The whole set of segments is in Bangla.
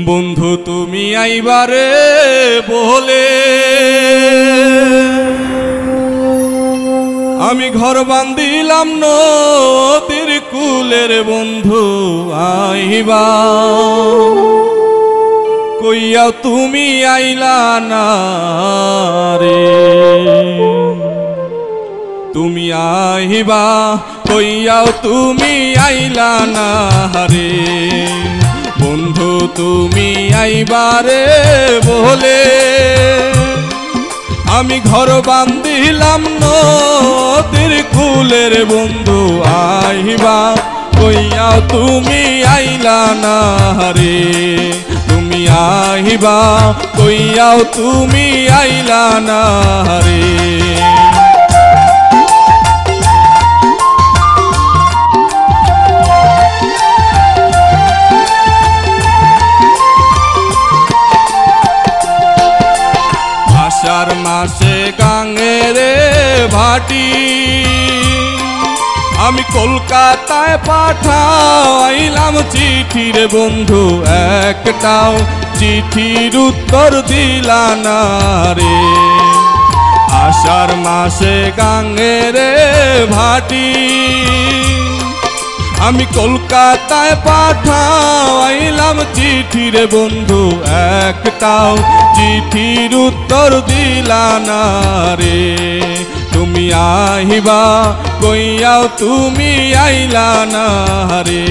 বন্ধু তুমি আইবারে বলে আমি ঘর বান্ধিলাম নদীর কুলের বন্ধু আইবা কইয়া তুমি আইলা না রে তুমি আইবা কইয়াও তুমি আইলা না রে বন্ধু তুমি আইবারে বলে আমি ঘর বান্ধিলাম নদীর কুলের বন্ধু আইবা কইয়া তুমি আইলা না রে তুমি আইবা কইয়াও তুমি আইলা না রে আষাঢ় মাসে গাঙ্গেরে ভাটি আমি কলকাতায় পাঠাইলাম চিঠি রে বন্ধু একটাও চিঠির উত্তর দিলা না রে আষাঢ় মাসে গাঙ্গেরে ভাটি আমি কলকাতায় পাঠাইলাম চিঠি রে বন্ধু একটাও চিঠির উত্তর দিলা না রে তুমি আইবা কইয়াও তুমি আইলা না রে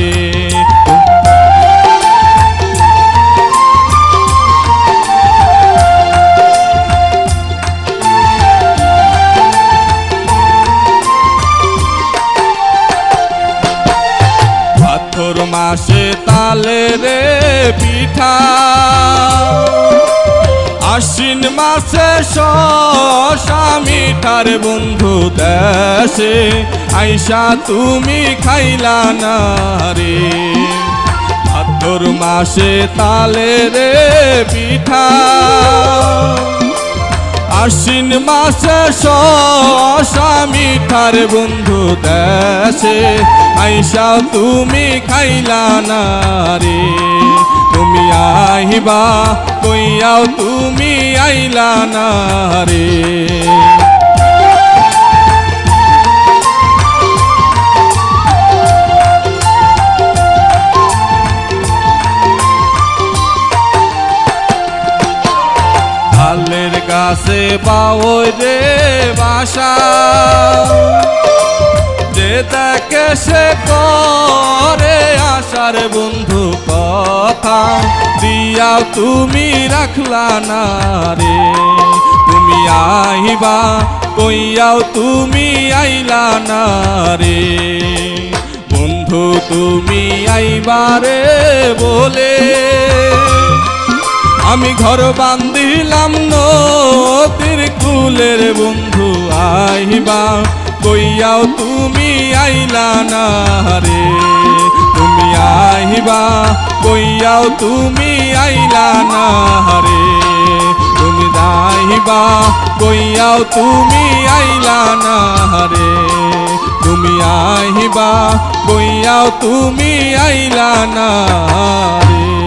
ভাদ্র মাসে তালে রে পিঠা আশ্বিন মাসে শশা মিঠার বন্ধু দেশে আইসা তুমি খাইলা না রে ভাদ্র মাসে তালে রে পিঠা আশ্বিন মাসে শশা মিঠার বন্ধু দেশে আইসা তুমি খাইলা না রে তুমি আইবা কইয়াও তুমি আইলা না রে তালের গাছে পাও রে বাসা যে দেখে সে করে আশার বন্ধু কথা দিয়া তুমি রাখলা না রে তুমি আইবা কইয়াও তুমি আইলা না রে বন্ধু তুমি আইবারে বলে আমি ঘর বান্ধিলাম নদীর কুলের বন্ধু আইবা কইয়াও তুমি আইলা না রে তুমি আইবা কইয়াও তুমি আইলা না রে তুমি আইবা কইয়াও তুমি আইলা না রে তুমি আইবা কইয়াও তুমি আইলা না রে।